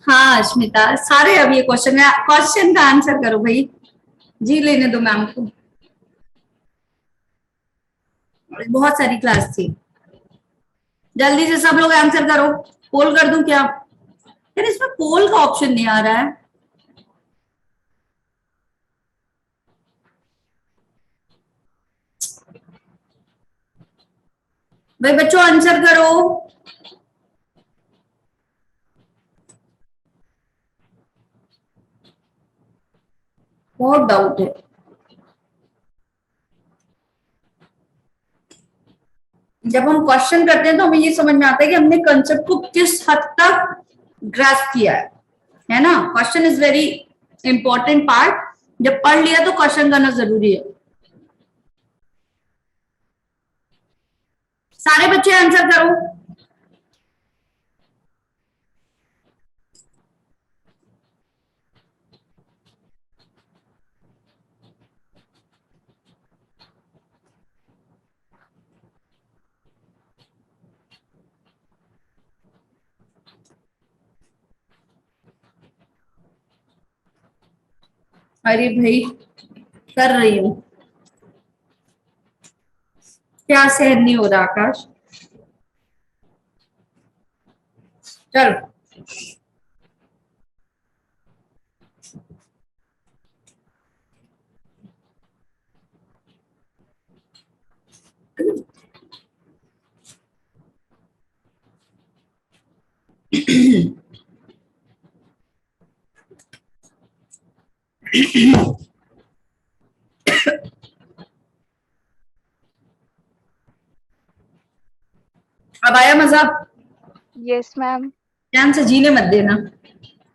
हाँ स्मिता, सारे अब ये क्वेश्चन का आंसर करो भाई। जी लेने दो मैम को, बहुत सारी क्लास थी। जल्दी से सब लोग आंसर करो। पोल कर दूं क्या? यार इसमें पोल का ऑप्शन नहीं आ रहा है। भाई बच्चों आंसर करो। बहुत डाउट है। जब हम क्वेश्चन करते हैं तो हमें ये समझ में आता है कि हमने कंसेप्ट को किस हद तक ग्रास्प किया है ना। Question is very important part. जब पढ़ लिया तो क्वेश्चन करना जरूरी है। सारे बच्चे आंसर करो। अरे भाई कर रही हूँ। क्या सहन नहीं हो रहा आकाश? चलो। अब आया मजा? Yes ma'am. ध्यान से जीने मत देना,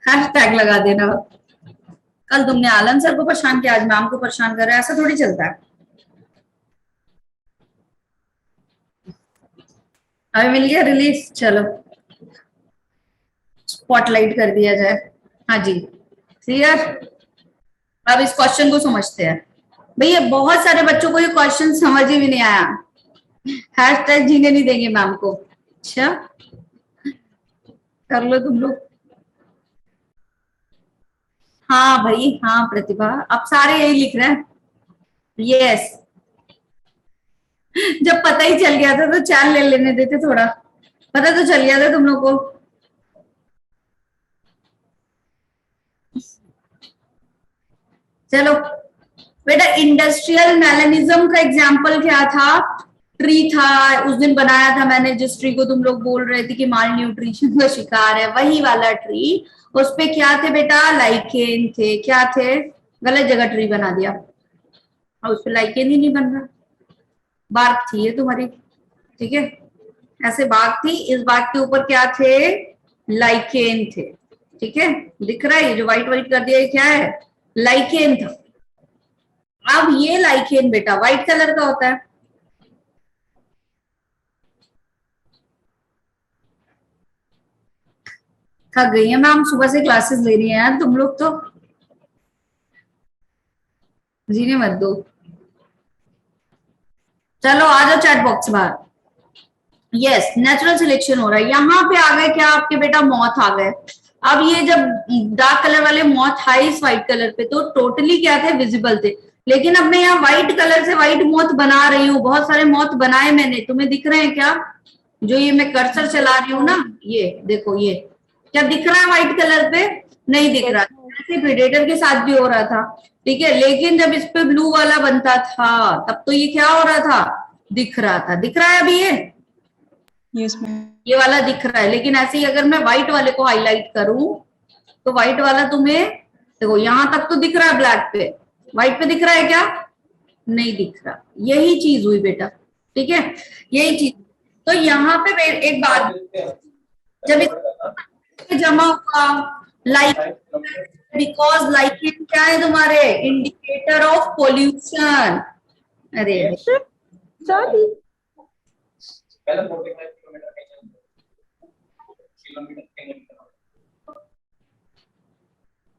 हैश टैग लगा देना। कल तुमने आलन सर को परेशान किया, आज मैम को परेशान कर रहे हो, ऐसा थोड़ी चलता है। अभी मिल गया रिलीफ, चलो स्पॉटलाइट कर दिया जाए। हाँ जी क्लियर। अब इस क्वेश्चन को समझते हैं। भैया बहुत सारे बच्चों को ये क्वेश्चन समझ ही भी नहीं आया। हैश टैग जीने नहीं देंगे मैम को। अच्छा कर लो तुम लोग। हाँ भाई हाँ प्रतिभा, अब सारे यही लिख रहे हैं। यस। जब पता ही चल गया था तो चाल ले लेने देते थोड़ा। पता तो चल गया था तुम लोग को। चलो बेटा, इंडस्ट्रियल मैलेनिज्म का एग्जाम्पल क्या था? ट्री था। उस दिन बनाया था मैंने जिस ट्री को तुम लोग बोल रहे थे कि माल न्यूट्रिशन का शिकार है, वही वाला ट्री। उस पे क्या थे बेटा? लाइकेन थे। क्या थे? गलत जगह ट्री बना दिया और उस पे लाइकेन ही नहीं बन रहा। बार्क थी ये तुम्हारी, ठीक है। ऐसे बाग थी, इस बाग के ऊपर क्या थे? लाइकेन थे। ठीक है, दिख रहा है? ये जो व्हाइट व्हाइट कर दिया ये क्या है? लाइकेन था। अब ये लाइकेन बेटा व्हाइट कलर का होता है। थक गई है मैम, सुबह से क्लासेस ले रही है यार तुम लोग तो। जीने मत दो। चलो आ जाओ चैट बॉक्स बाहर। यस नेचुरल सिलेक्शन हो रहा है। यहाँ पे आ गए क्या आपके बेटा? मॉथ आ गए। अब ये जब डार्क कलर वाले मॉथ है इस व्हाइट कलर पे तो टोटली क्या थे? विजिबल थे। लेकिन अब मैं यहाँ व्हाइट कलर से व्हाइट मॉथ बना रही हूँ, बहुत सारे मॉथ बनाए मैंने, तुम्हें दिख रहे हैं क्या? जो ये मैं कर्सर चला रही हूँ ना, ये देखो, ये क्या दिख रहा है व्हाइट कलर पे? नहीं दिख रहा। Yes ma'am. ऐसे प्रेडेटर के साथ भी हो रहा था, ठीक है। लेकिन जब इस पे ब्लू वाला बनता था तब तो ये क्या हो रहा था? दिख रहा था। दिख रहा है अभी ये? Yes ma'am. ये वाला दिख रहा है। लेकिन ऐसे ही अगर मैं व्हाइट वाले को हाईलाइट करूं तो व्हाइट वाला तुम्हें देखो यहां तक तो दिख रहा है ब्लैक पे, व्हाइट पे दिख रहा है क्या? नहीं दिख रहा। यही चीज हुई बेटा, ठीक है, यही चीज। तो यहाँ पे एक बात, जब इस जमा हुआ लाइक, बिकॉज लाइक क्या है तुम्हारे? Indicator of pollution. अरे सॉरी।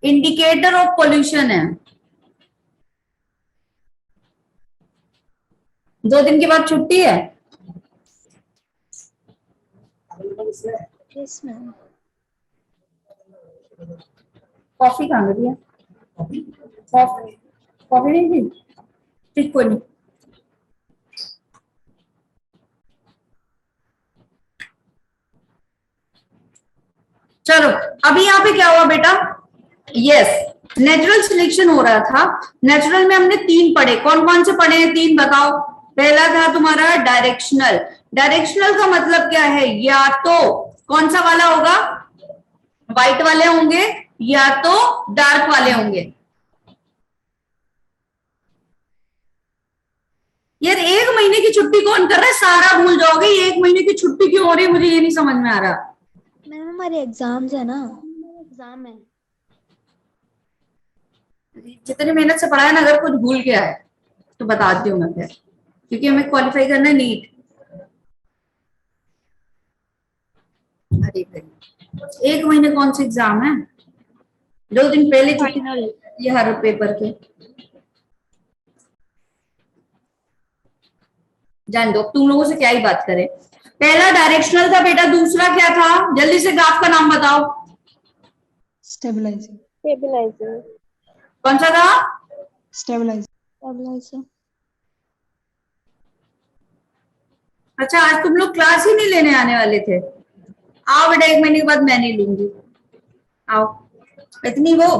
इंडिकेटर ऑफ पोल्यूशन है। 2 दिन के बाद छुट्टी है। Yes ma'am. कॉफी कहाँ गई है? कॉफी कॉफी नहीं थी? ठीक, कोई नहीं। चलो, अभी यहाँ पे क्या हुआ बेटा? यस, नेचुरल सिलेक्शन हो रहा था। नेचुरल में हमने 3 पढ़े, कौन कौन से पढ़े हैं 3 बताओ? पहला था तुम्हारा डायरेक्शनल। डायरेक्शनल का मतलब क्या है? या तो कौन सा वाला होगा? व्हाइट वाले होंगे या तो डार्क वाले होंगे। यार 1 महीने की छुट्टी कौन कर रहा है? सारा भूल जाओगे। 1 महीने की छुट्टी क्यों हो रही है मुझे ये नहीं समझ में आ रहा। मैम हमारे एग्जाम्स है ना, एग्जाम है। जितनी मेहनत से पढ़ा है ना, अगर कुछ भूल गया है तो बताती हूँ मैं फिर, क्योंकि हमें क्वालिफाई करना है नीट। अरे भाई 1 महीने कौन से एग्जाम है? 2 दिन पहले फाइनल। ये हर पेपर के। जान दो, तुम लोगों से क्या ही बात करें। पहला डायरेक्शनल था बेटा, दूसरा क्या था? जल्दी से ग्राफ का नाम बताओ। स्टेबलाइजर। स्टेबलाइजर। कौन सा था? स्टेबलाइजर। स्टेबलाइजर। अच्छा, आज तुम लोग क्लास ही नहीं लेने आने वाले थे? आओ बेटा, 1 महीने के बाद मैं नहीं लूंगी। आओ। इतनी वो,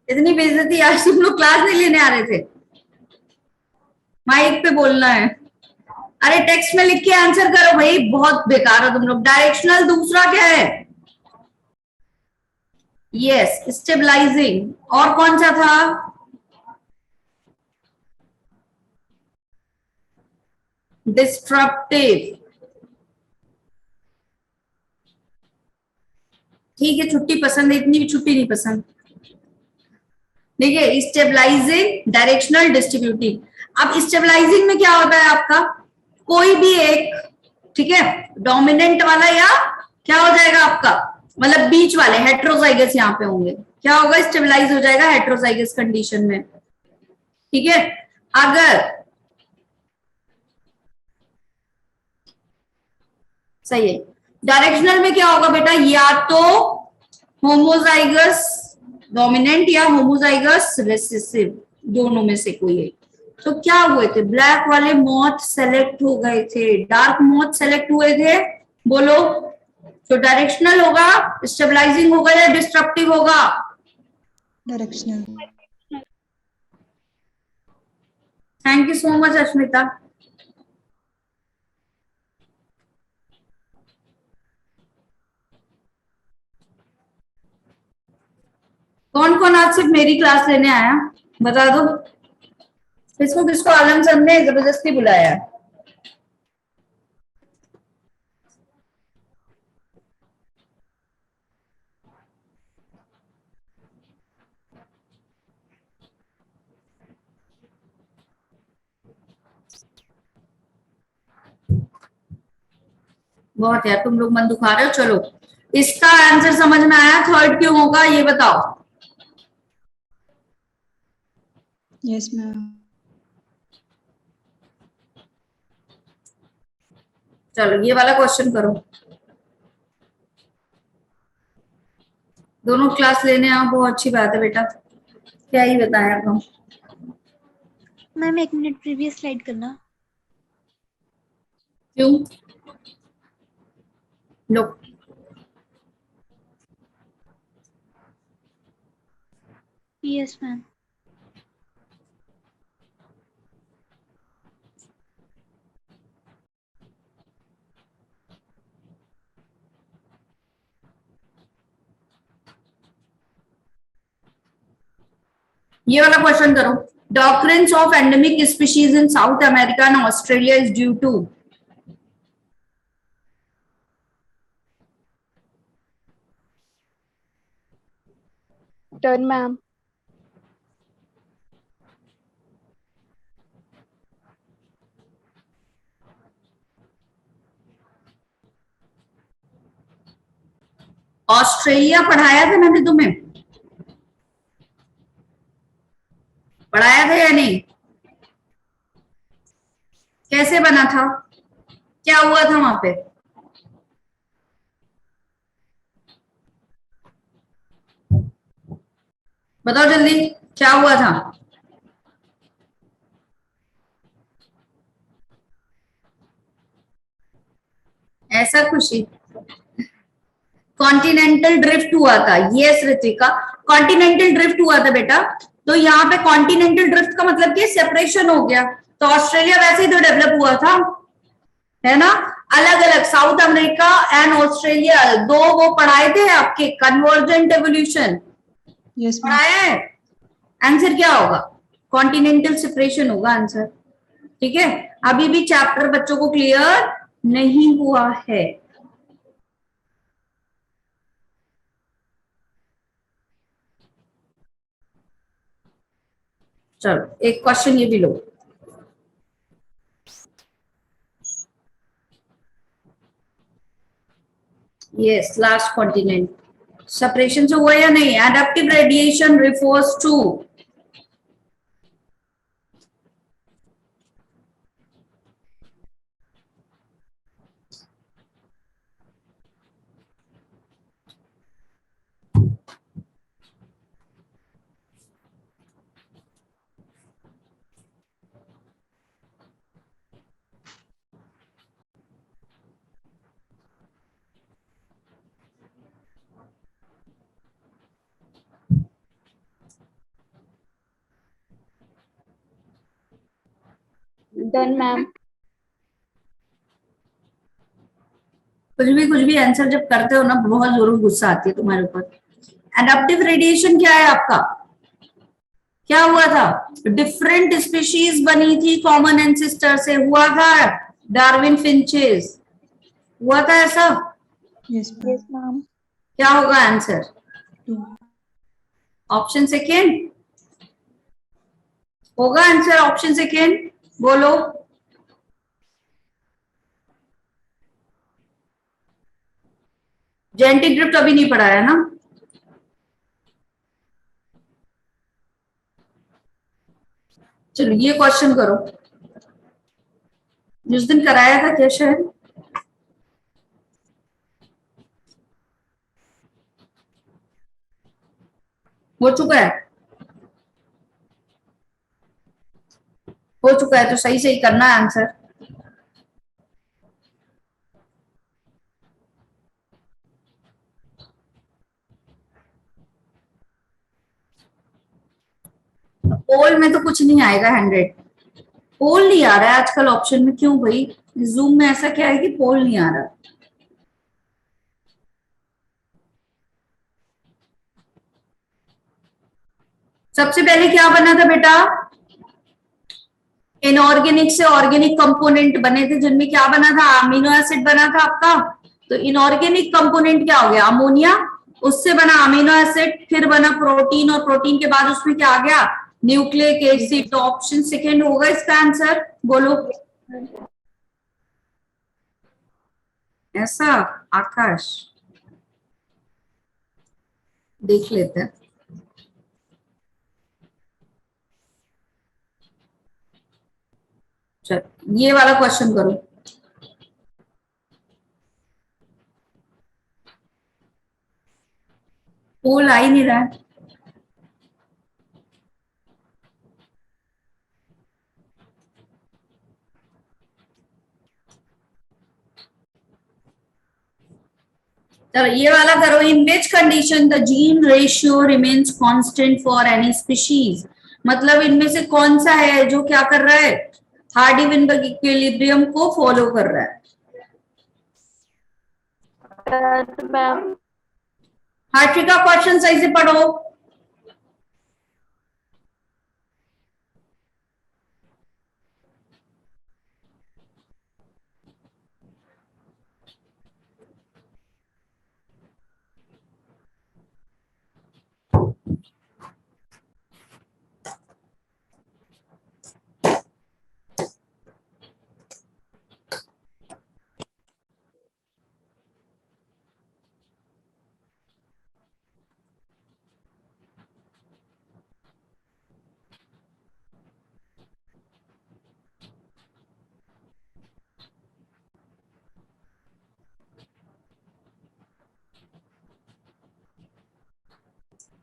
इतनी बेइज्जती, आज तुम लोग क्लास नहीं लेने आ रहे थे? माइक पे बोलना है। अरे टेक्स्ट में लिख के आंसर करो भाई, बहुत बेकार हो तुम लोग। डायरेक्शनल, दूसरा क्या है? Yes, stabilising. और कौन सा था? डिस्ट्रप्टिव। ठीक है, छुट्टी पसंद है, इतनी भी छुट्टी नहीं पसंद। ठीक है, स्टेबलाइजिंग, डायरेक्शनल, डिस्ट्रीब्यूटिव। अब स्टेबलाइजिंग में क्या होता है आपका? कोई भी एक, ठीक है, डोमिनेंट वाला या क्या हो जाएगा आपका, मतलब बीच वाले हेट्रोजाइगस यहाँ पे होंगे। क्या होगा? स्टेबलाइज हो जाएगा हेट्रोजाइगस कंडीशन में। ठीक है, अगर सही है। डायरेक्शनल में क्या होगा बेटा? या तो होमोजाइगस डोमिनेंट या होमोजाइगस रिसेसिव, दोनों में से कोई एक। तो क्या हुए थे? ब्लैक वाले मॉथ सेलेक्ट हो गए थे, डार्क मॉथ सेलेक्ट हुए थे। बोलो, तो डायरेक्शनल होगा, स्टेबलाइजिंग होगा या डिस्ट्रप्टिव होगा? Directional. Thank you so much Ashmita. कौन कौन आज सिर्फ मेरी क्लास लेने आया? बता दो। किसको किसको आलम सर ने जबरदस्ती बुलाया? बहुत यार, तुम लोग मन दुखा रहे हो। चलो, इसका आंसर समझ में आया? थर्ड क्यों होगा ये बताओ। Yes ma'am. चलो, ये वाला क्वेश्चन करो। दोनों क्लास लेने आओ, बहुत अच्छी बात है बेटा। क्या ही बताएं अब हम। मैम 1 मिनट प्रीवियस स्लाइड करना। क्यों? लो, यस मैम। ये वाला क्वेश्चन करो। The occurrence of endemic species in South America and Australia is due to। Turn ma'am. Australia पढ़ाया था मैंने तुम्हें? पढ़ाया था या नहीं? कैसे बना था? क्या हुआ था वहां पे? बताओ जल्दी क्या हुआ था। ऐसा खुशी, कॉन्टिनेंटल ड्रिफ्ट हुआ था। यस ऋतिका, कॉन्टिनेंटल ड्रिफ्ट हुआ था बेटा। तो यहाँ पे कॉन्टिनेंटल ड्रिफ्ट का मतलब कि सेपरेशन हो गया। तो ऑस्ट्रेलिया वैसे ही तो डेवलप हुआ था, है ना। अलग अलग साउथ अमेरिका एंड ऑस्ट्रेलिया, दो वो पढ़ाए थे आपके, कन्वर्जेंट एवोल्यूशन Yes, ma'am. पढ़ाया है। आंसर क्या होगा, कॉन्टिनेंटल सेपरेशन होगा आंसर। ठीक है, अभी भी चैप्टर बच्चों को क्लियर नहीं हुआ है। चलो एक क्वेश्चन ये भी लो। यस, लास्ट कॉन्टिनेंट सेपरेशन से हुआ या नहीं। Adaptive radiation refers to, Done, ma'am. कुछ भी आंसर जब करते हो ना, बहुत जरूर गुस्सा आती है तुम्हारे ऊपर। एडेप्टिव रेडिएशन क्या है आपका, क्या हुआ था। डिफरेंट स्पीशीज बनी थी कॉमन एंसेस्टर से, हुआ था। डार्विन फिंचेस हुआ था ऐसा। Yes, ma'am. Yes, ma'am. क्या होगा आंसर, 2. ऑप्शन सेकेंड होगा आंसर। ऑप्शन सेकेंड बोलो। जेनेटिक ड्रिफ्ट अभी नहीं पढ़ाया ना। चलो ये क्वेश्चन करो, जिस दिन कराया था क्या शायद, हो चुका है। हो चुका है तो सही सही करना है आंसर। पोल में तो कुछ नहीं आएगा 100। पोल नहीं आ रहा है आजकल ऑप्शन में, क्यों भाई। जूम में ऐसा क्या है कि पोल नहीं आ रहा। सबसे पहले क्या बना था बेटा, इनऑर्गेनिक से ऑर्गेनिक कंपोनेंट बने थे, जिनमें क्या बना था, अमीनो एसिड बना था आपका। तो इनऑर्गेनिक कंपोनेंट क्या हो गया, अमोनिया। उससे बना अमीनो एसिड, फिर बना प्रोटीन, और प्रोटीन के बाद उसमें क्या आ गया, न्यूक्लिक एसिड। तो ऑप्शन सेकेंड होगा इसका आंसर, बोलो। ऐसा, आकाश देख लेते हैं। चल ये वाला क्वेश्चन करो। पोल आ ही नहीं रहा है। चलो ये वाला करो। In which condition the gene ratio remains constant for any species. मतलब इनमें से कौन सा है जो क्या कर रहा है, हार्डी-विनबर्ग इक्विलिब्रियम को फॉलो कर रहा है। Done, ma'am. हार्ट्री का क्वेश्चन सही से पढ़ो।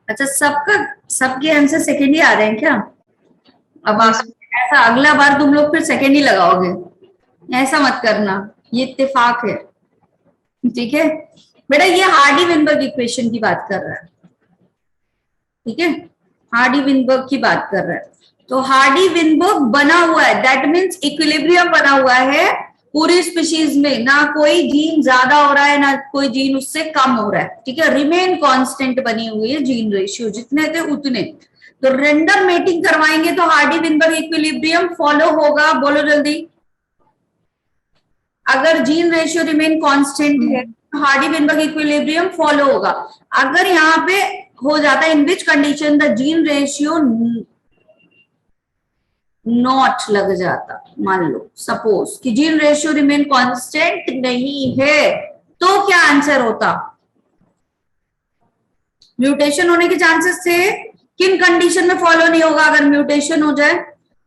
अच्छा, सबका सबके आंसर सेकेंड ही आ रहे हैं क्या? अब ऐसा अगला बार तुम लोग फिर सेकेंड ही लगाओगे, ऐसा मत करना, ये इत्तेफाक है, ठीक है बेटा। ये हार्डी विनबर्ग इक्वेशन की बात कर रहा है, ठीक है, हार्डी विनबर्ग की बात कर रहा है। तो हार्डी विनबर्ग बना हुआ है, दैट मीन्स इक्विलिब्रियम बना हुआ है पूरी स्पीशीज में, ना कोई जीन ज्यादा हो रहा है ना कोई जीन उससे कम हो रहा है, ठीक है, रिमेन कांस्टेंट बनी हुई है जीन रेशियो, जितने थे उतने। तो रेंडम मेटिंग करवाएंगे तो हार्डी विनबर्ग इक्विलिब्रियम फॉलो होगा, बोलो जल्दी। अगर जीन रेशियो रिमेन कांस्टेंट है तो हार्डी विनबर्ग इक्विलिब्रियम फॉलो होगा। अगर यहाँ पे हो जाता है in which condition the gene ratio not लग जाता, मान लो सपोज कि जीन रेशियो रिमेन कांस्टेंट नहीं है, तो क्या आंसर होता? म्यूटेशन होने के चांसेस थे। किन कंडीशन में फॉलो नहीं होगा? अगर म्यूटेशन हो जाए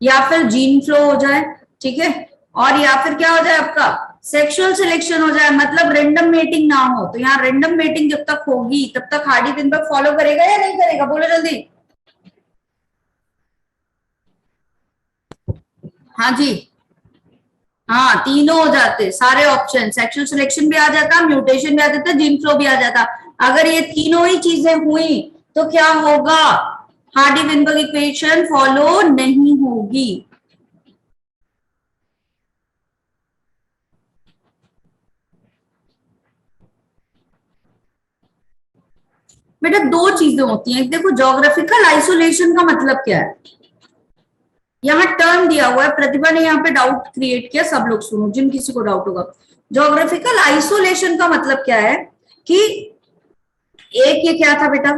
या फिर जीन फ्लो हो जाए, ठीक है, और या फिर क्या हो जाए आपका सेक्सुअल सिलेक्शन हो जाए, मतलब रेंडम मेटिंग ना हो। तो यहाँ रेंडम मेटिंग जब तक होगी तब तक हार्डी विनबर्ग फॉलो करेगा या नहीं करेगा, बोलो जल्दी। हाँ जी, हाँ तीनों हो जाते, सारे ऑप्शन, सेक्सुअल सिलेक्शन भी आ जाता, म्यूटेशन भी आ जाता, जीन फ्लो भी आ जाता। अगर ये तीनों ही चीजें हुई तो क्या होगा? हार्डी विनबर्ग इक्वेशन फॉलो नहीं होगी। बेटा दो चीजें होती हैं, देखो ज्योग्राफिकल आइसोलेशन का मतलब क्या है, यहाँ टर्म दिया हुआ है, प्रतिभा ने यहाँ पे डाउट क्रिएट किया, सब लोग सुनो जिन किसी को डाउट होगा। ज्योग्राफिकल आइसोलेशन का मतलब क्या है कि एक ये क्या था बेटा,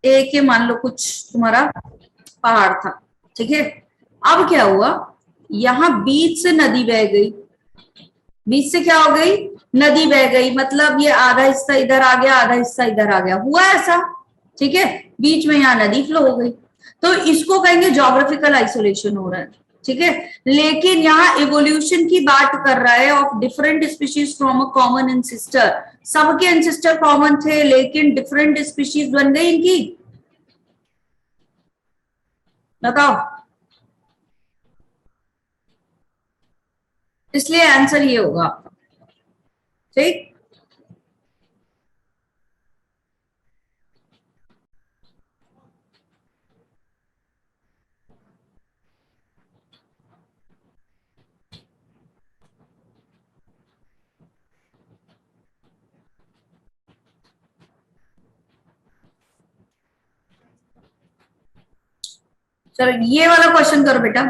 एक ये मान लो कुछ तुम्हारा पहाड़ था, ठीक है, अब क्या हुआ, यहाँ बीच से नदी बह गई, बीच से क्या हो गई, नदी बह गई, मतलब ये आधा हिस्सा इधर आ गया आधा हिस्सा इधर आ गया, हुआ ऐसा, ठीक है, बीच में यहाँ नदी फ्लो हो गई, तो इसको कहेंगे ज्योग्राफिकल आइसोलेशन हो रहा है, ठीक है। लेकिन यहाँ इवोल्यूशन की बात कर रहा है of different species from a common ancestor, सबके एंसेस्टर कॉमन थे लेकिन डिफरेंट स्पीशीज बन गई इनकी, बताओ, इसलिए आंसर ये होगा आपका, ठीक। चलो ये वाला क्वेश्चन करो बेटा।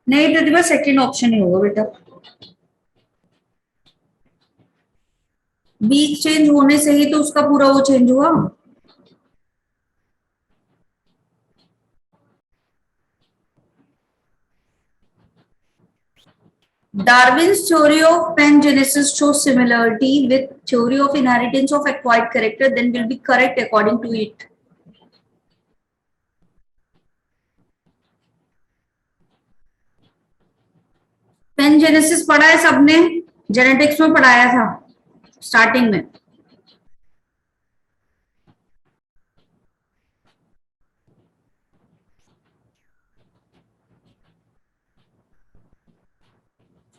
नहीं प्रतिभा सेकंड ऑप्शन ही होगा बेटा, बीक चेंज होने से ही तो उसका पूरा वो चेंज हुआ। Darwin's theory of pangenesis shows similarity with theory of inheritance of acquired character, then will be correct according to it. Pangenesis पढ़ा है सबने, जेनेटिक्स में पढ़ाया था स्टार्टिंग में।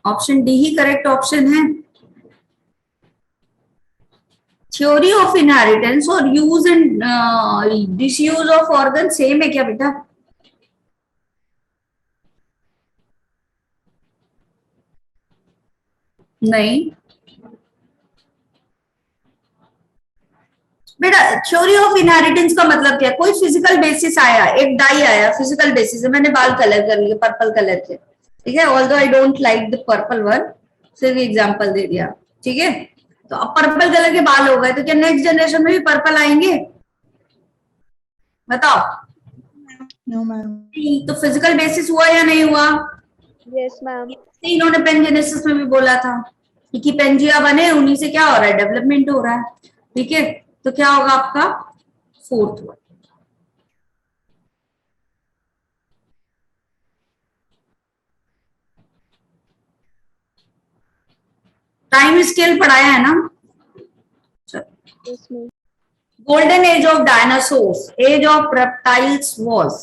ऑप्शन डी ही करेक्ट ऑप्शन है। थ्योरी ऑफ इनहेरिटेंस और use and disuse of organ same है क्या बेटा? नहीं बेटा, थ्योरी ऑफ इनहेरिटेंस का मतलब क्या है, कोई फिजिकल बेसिस आया, एक डाई आया फिजिकल बेसिस, मैंने बाल कलर कर लिए पर्पल कलर के, ठीक है, although I don't like the purple one, सिर्फ एग्जांपल दे दिया, ठीक है। तो अब पर्पल कलर के बाल हो गए तो क्या नेक्स्ट जनरेशन में भी पर्पल आएंगे, बताओ। No, ma'am. तो फिजिकल बेसिस हुआ या नहीं हुआ? Yes ma'am. इन्होंने पेनजेनेसिस में भी बोला था कि पेंजिया बने, उन्हीं से क्या हो रहा है, डेवलपमेंट हो रहा है, ठीक है। तो क्या होगा आपका फोर्थ वन। टाइम स्केल पढ़ाया है ना? Yes, ma'am. Golden age of dinosaurs, age of reptiles was.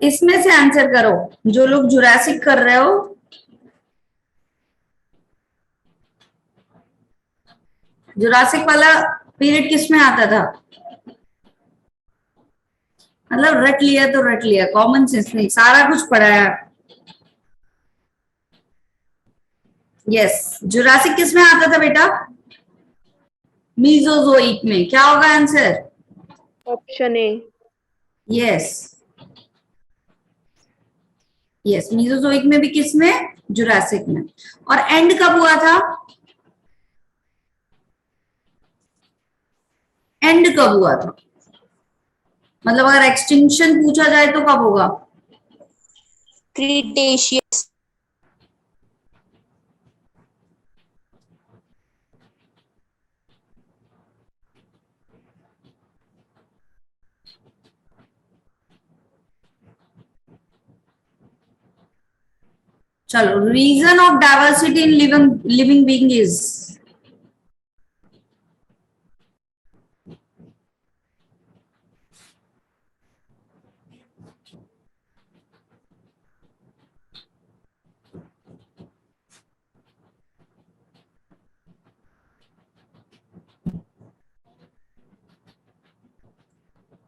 इसमें से आंसर करो, जो लोग जुरासिक कर रहे हो। जुरासिक वाला पीरियड किसमें आता था? मतलब रट लिया तो रट लिया, कॉमन सेंस नहीं, सारा कुछ पढ़ाया। यस, जुरासिक किसमें आता था बेटा? मीजोजोइक में। क्या होगा answer? Option A. Yes yes, Mesozoic में भी, किसमें? जुरासिक में। और एंड कब हुआ था? एंड कब हुआ था? मतलब अगर एक्सटिंक्शन पूछा जाए तो कब होगा? Cretaceous. चलो, reason of diversity in living being is.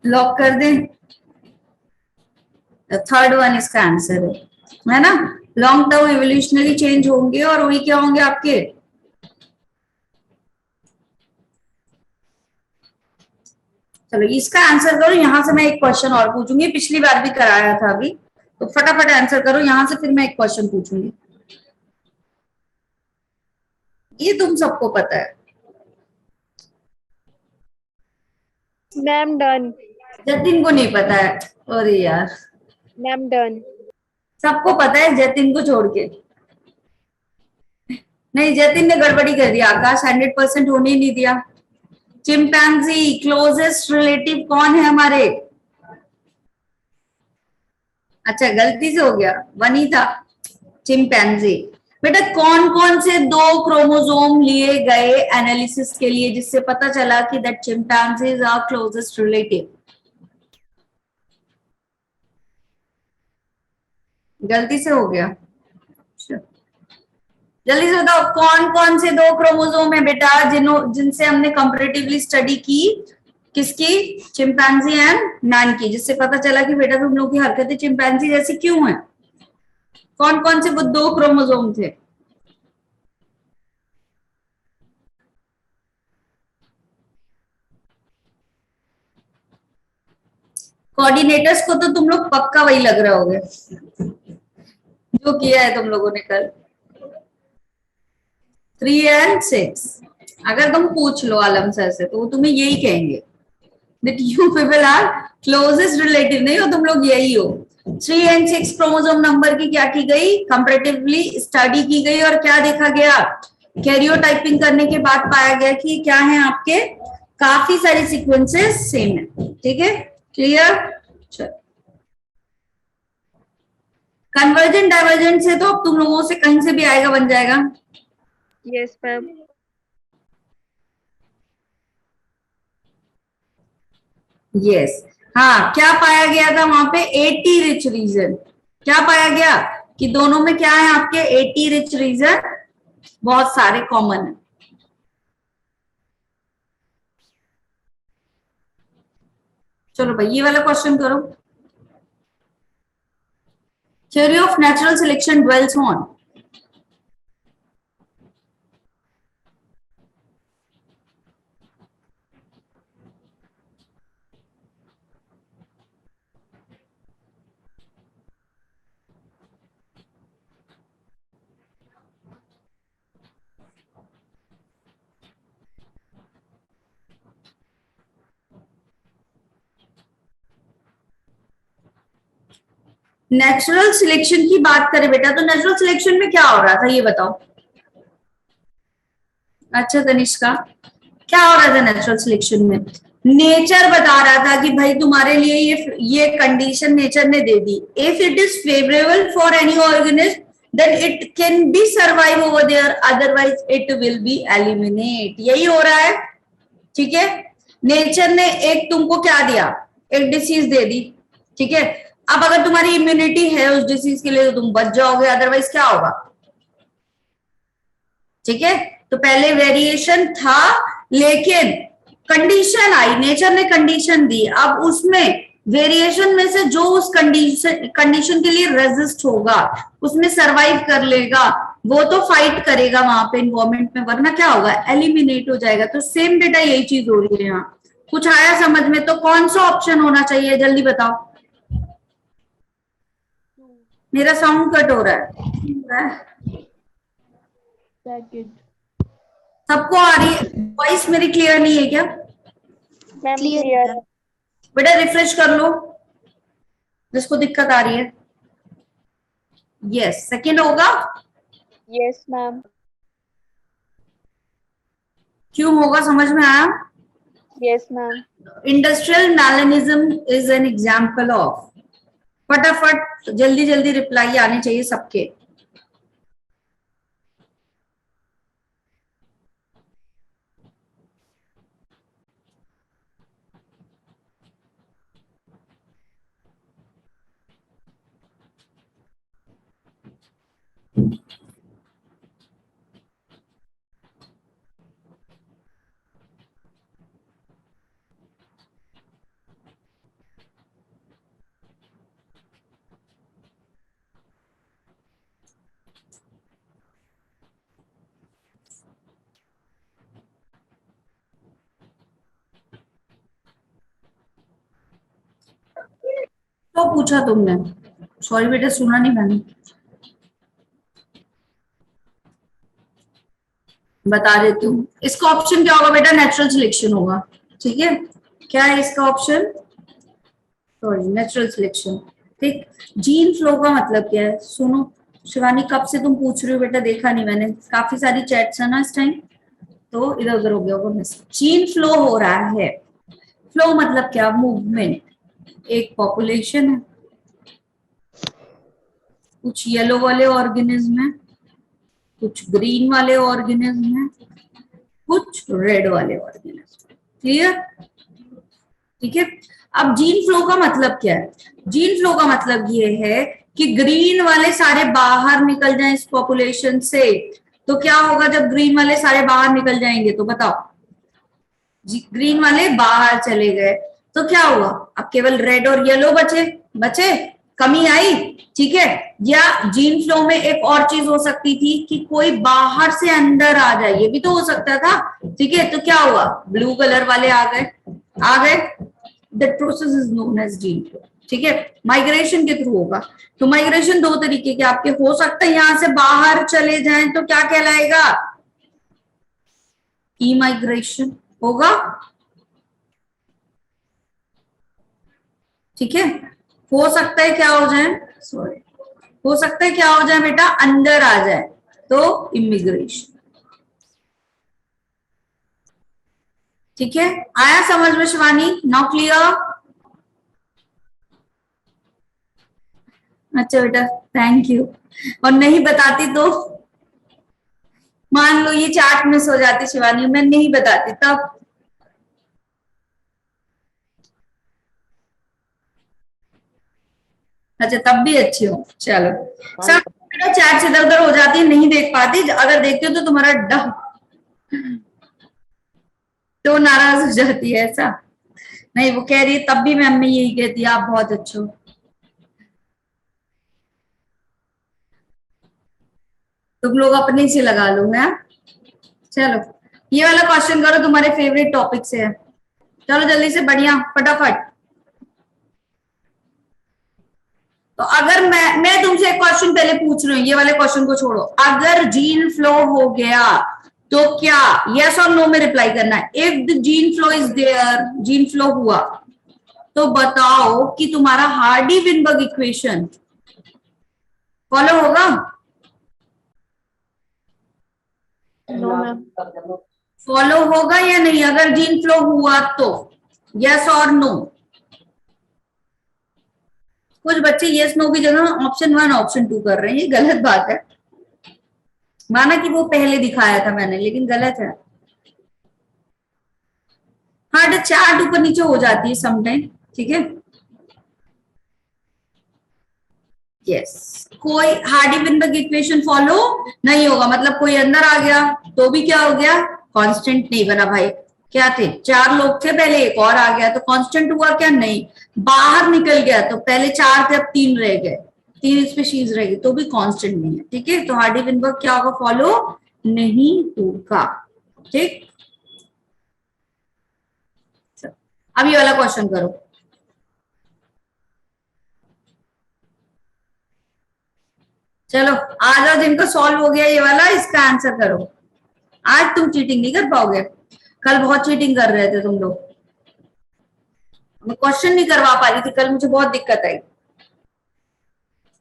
Lock कर दें? थर्ड वन इसका आंसर है ना? लॉन्ग टर्म इवोल्यूशनरी चेंज होंगे और वही क्या होंगे आपके? चलो इसका आंसर करो। यहां से मैं एक क्वेश्चन और पूछूंगी, पिछली बार भी कराया था अभी, तो फटाफट आंसर करो यहां से, फिर मैं एक क्वेश्चन पूछूंगी। ये तुम सबको पता है। Ma'am, done. जतिन को नहीं पता है? अरे यार, Ma'am, done. सबको पता है जतिन को छोड़ के। नहीं, जतिन ने गड़बड़ी कर दिया, आकाश 100% होने ही नहीं दिया। चिंपैंजी क्लोजेस्ट रिलेटिव कौन है हमारे? अच्छा, गलती से हो गया, बनी था चिंपैंजी। बेटा कौन कौन से दो क्रोमोसोम लिए गए एनालिसिस के लिए, जिससे पता चला कि that chimpanzees are closest relative? गलती से हो गया। जल्दी से बताओ, कौन कौन से दो क्रोमोसोम है बेटा जिनसे हमने कंपैरेटिवली स्टडी की? किसकी? चिंपैंजी एंड मैन की, जिससे पता चला कि बेटा तुम लोग की हरकतें चिंपैंजी जैसी क्यों है। कौन कौन से वो दो क्रोमोसोम थे? कोऑर्डिनेटर्स को तो तुम लोग पक्का वही लग रहे होगे जो किया है तुम लोगों ने कल, 3 and 6। अगर तुम पूछ लो आलम सर से तो वो तुम्हें यही कहेंगे that you people are closest relative, नहीं हो तुम लोग, यही हो। 3 and 6 क्रोमोसोम नंबर की क्या की गई? कंपैरेटिवली स्टडी की गई और क्या देखा गया? कैरियोटाइपिंग करने के बाद पाया गया कि क्या है आपके, काफी सारी सीक्वेंसेस सेम है। ठीक है, क्लियर? कन्वर्जेंट डाइवर्जेंट से तो अब तुम लोगों से कहीं से भी आएगा, बन जाएगा। Yes, ma'am. यस। हाँ, क्या पाया गया था वहां पे? 80 रिच रीजन। क्या पाया गया कि दोनों में क्या है आपके? 80 रिच रीजन, बहुत सारे कॉमन है। चलो भाई, ये वाला क्वेश्चन करो। Theory of natural selection dwells on. Natural selection की बात करें बेटा, तो नेचुरल सिलेक्शन में क्या हो रहा था ये बताओ। अच्छा तनिष्का, क्या हो रहा था नेचुरल सिलेक्शन में? नेचर बता रहा था कि भाई तुम्हारे लिए ये कंडीशन नेचर ने दे दी, if it is favourable for any organism then it can be survive over there, otherwise it will be eliminate. यही हो रहा है, ठीक है। नेचर ने एक तुमको क्या दिया, एक डिसीज दे दी, ठीक है। अब अगर तुम्हारी इम्यूनिटी है उस डिसीज के लिए तो तुम बच जाओगे, अदरवाइज क्या होगा, ठीक है। तो पहले वेरिएशन था, लेकिन कंडीशन आई, नेचर ने कंडीशन दी, अब उसमें वेरिएशन में से जो उस कंडीशन के लिए रेजिस्ट होगा, उसमें सरवाइव कर लेगा, वो तो फाइट करेगा वहां पे इन्वायरमेंट में, वरना क्या होगा, एलिमिनेट हो जाएगा। तो सेम बेटा यही चीज हो रही है यहाँ। कुछ आया समझ में? तो कौन सा ऑप्शन होना चाहिए, जल्दी बताओ। मेरा साउंड कट हो रहा है। सबको आ रही है वॉइस मेरी, क्लियर नहीं है क्या? क्लियर। बेटा रिफ्रेश कर लो जिसको दिक्कत आ रही है। यस, सेकंड होगा। Yes ma'am. क्यों होगा, समझ में आया? Yes ma'am. Industrial melanism is an example of, फटाफट जल्दी जल्दी रिप्लाई आने चाहिए सबके। तो पूछा तुमने, सॉरी बेटा सुना नहीं मैंने, बता देती हूँ। इसका ऑप्शन क्या होगा बेटा, नेचुरल सिलेक्शन होगा, ठीक है। क्या है इसका ऑप्शन, सॉरी नेचुरल सिलेक्शन, ठीक। जीन फ्लो का मतलब क्या है, सुनो। शिवानी कब से तुम पूछ रही हो बेटा, देखा नहीं मैंने, काफी सारी चैट्स है ना इस टाइम, तो इधर उधर हो गया होगा मिस। जीन फ्लो हो रहा है, फ्लो मतलब क्या, मूवमेंट। एक पॉपुलेशन है, कुछ येलो वाले ऑर्गेनिज्म है, कुछ ग्रीन वाले ऑर्गेनिज्म है, कुछ रेड वाले ऑर्गेनिज्म, क्लियर, ठीक है। अब जीन फ्लो का मतलब क्या है, जीन फ्लो का मतलब ये है कि ग्रीन वाले सारे बाहर निकल जाएं इस पॉपुलेशन से। तो क्या होगा जब ग्रीन वाले सारे बाहर निकल जाएंगे, तो बताओ, ग्रीन वाले बाहर चले गए तो क्या हुआ, अब केवल रेड और येलो बचे, कमी आई, ठीक है। या जीन फ्लो में एक और चीज हो सकती थी कि कोई बाहर से अंदर आ जाए, ये भी तो हो सकता था, ठीक है। तो क्या हुआ, ब्लू कलर वाले आ गए। That process is known as gene flow, ठीक है। माइग्रेशन के थ्रू होगा। तो माइग्रेशन दो तरीके के आपके हो सकते हैं, यहां से बाहर चले जाएं तो क्या कहलाएगा, ई माइग्रेशन होगा, ठीक है। हो सकता है क्या हो जाए, सॉरी, हो सकता है क्या हो जाए बेटा, अंदर आ जाए, तो इमिग्रेशन, ठीक है। आया समझ में शिवानी, नाउ क्लियर? अच्छा बेटा थैंक यू। और नहीं बताती तो मान लो ये चार्ट मिस हो जाती शिवानी, मैं नहीं बताती तब। अच्छा तब भी अच्छी हो, चलो। सब बेटा चैट से इधर उधर हो जाती है, नहीं देख पाती, अगर देखती हो तो तुम्हारा डह तो नाराज हो जाती है, ऐसा नहीं। वो कह रही है तब भी मैम ने यही कहती है, आप बहुत अच्छे हो। तुम लोग अपने से लगा लो है। चलो ये वाला क्वेश्चन करो, तुम्हारे फेवरेट टॉपिक से है। चलो जल्दी से, बढ़िया फटाफट। तो अगर मैं तुमसे एक क्वेश्चन पहले पूछ रही हूँ, ये वाले क्वेश्चन को छोड़ो। अगर जीन फ्लो हो गया तो क्या, यस और नो में रिप्लाई करना है। If the gene flow is there, gene flow हुआ तो बताओ कि तुम्हारा हार्डी विनबर्ग इक्वेशन फॉलो होगा? No, ma'am. फॉलो होगा या नहीं अगर जीन फ्लो हुआ तो? यस और नो? कुछ बच्चे यस नो की जगह ऑप्शन 1 ऑप्शन 2 कर रहे हैं, ये गलत बात है। माना कि वो पहले दिखाया था मैंने, लेकिन गलत है। हाँ, चार्ट ऊपर नीचे हो जाती है समटाइम, ठीक है। यस, कोई हार्डी-विनबर्ग इक्वेशन फॉलो नहीं होगा, मतलब कोई अंदर आ गया तो भी क्या हो गया? कांस्टेंट नहीं बना भाई। क्या थे? 4 लोग थे, पहले एक और आ गया तो कांस्टेंट हुआ क्या? नहीं। बाहर निकल गया तो पहले 4 थे अब 3 रह गए, 3 स्पीशीज रह गई तो भी कांस्टेंट नहीं है, ठीक है। तो हार्डी-विनबर्ग क्या होगा? फॉलो नहीं होगा, ठीक। अब ये वाला क्वेश्चन करो। चलो आ जाओ, जिनका सॉल्व हो गया ये वाला, इसका आंसर करो। आज तुम चीटिंग नहीं कर पाओगे, कल बहुत चीटिंग कर रहे थे तुम लोग। मैं क्वेश्चन नहीं करवा पा रही थी कल, मुझे बहुत दिक्कत आई।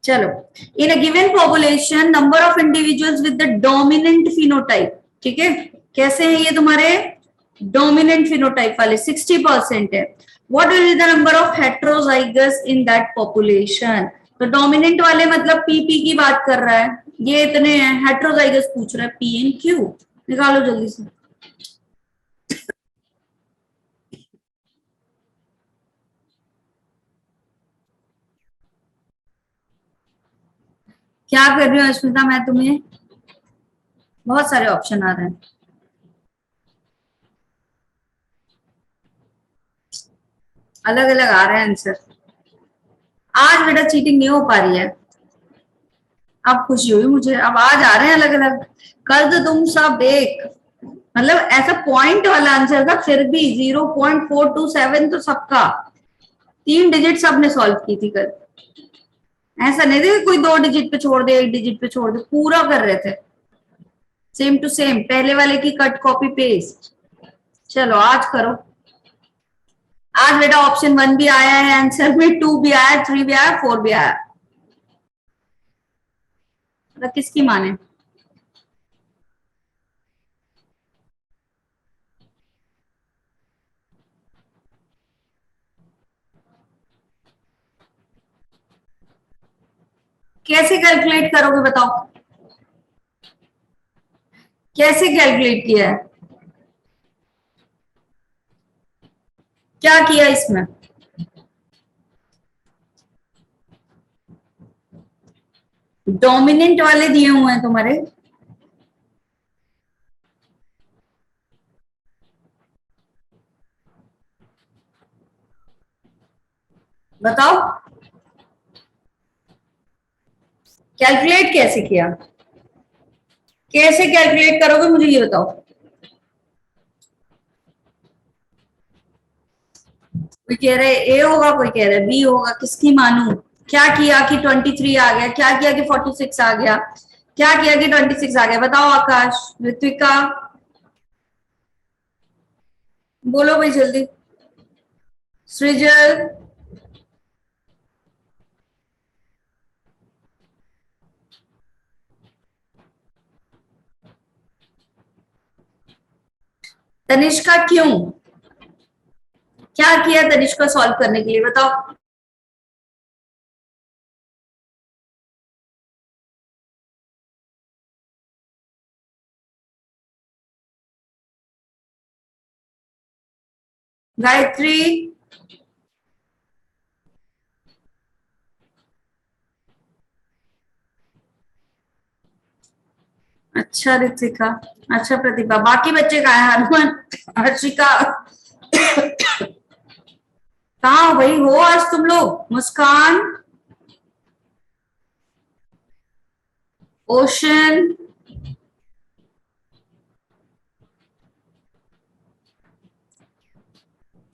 चलो, in a given population number of individuals with the dominant phenotype, ठीक है। कैसे हैं ये तुम्हारे? डोमिनेंट फिनोटाइप वाले 60% है। What will be the number of heterozygous in that population? तो डोमिनेंट वाले मतलब पीपी की बात कर रहा है, ये इतने हैं। हेट्रोजाइगस पूछ रहा है पी एन क्यू। निकालो जल्दी से। क्या कर रही हूँ अस्मिता मैं तुम्हें? बहुत सारे ऑप्शन आ रहे हैं, अलग अलग आ रहे हैं आंसर। आज बेटा चीटिंग नहीं हो पा रही है, अब खुशी हुई मुझे, अब आज आ रहे हैं अलग अलग। कल तो तुम सब एक, मतलब ऐसा पॉइंट वाला आंसर था, फिर भी 0.427 तो सबका, 3 डिजिट सबने सॉल्व की थी कल। ऐसा नहीं था कोई 2 डिजिट पे छोड़ दे, 1 डिजिट पे छोड़ दे, पूरा कर रहे थे सेम टू सेम, पहले वाले की कट कॉपी पेस्ट। चलो आज करो। आज बेटा ऑप्शन 1 भी आया है आंसर में, 2 भी आया, 3 भी आया, 4 भी आया। मतलब किसकी माने? कैसे कैलकुलेट करोगे बताओ? कैसे कैलकुलेट किया है? क्या किया इसमें? डोमिनेंट वाले दिए हुए हैं तुम्हारे, बताओ कैलकुलेट कैसे किया? कैसे कैलकुलेट करोगे मुझे ये बताओ। कोई कह रहे ए होगा, कोई कह रहे बी होगा, किसकी मानू? क्या किया कि 23 आ गया, क्या किया कि 46 आ गया, क्या किया कि 26 आ गया? बताओ आकाश, ऋत्विका, बोलो भाई जल्दी। सृजल, तनिष्का, क्यों? क्या किया तनिष्का सॉल्व करने के लिए, बताओ। गायत्री, अच्छा ऋतिका, अच्छा प्रतिभा, बाकी बच्चे कहाँ है? हनुमान, हर्षिका, कहाँ हो भाई? हो आज तुम लोग? मुस्कान, ओशन,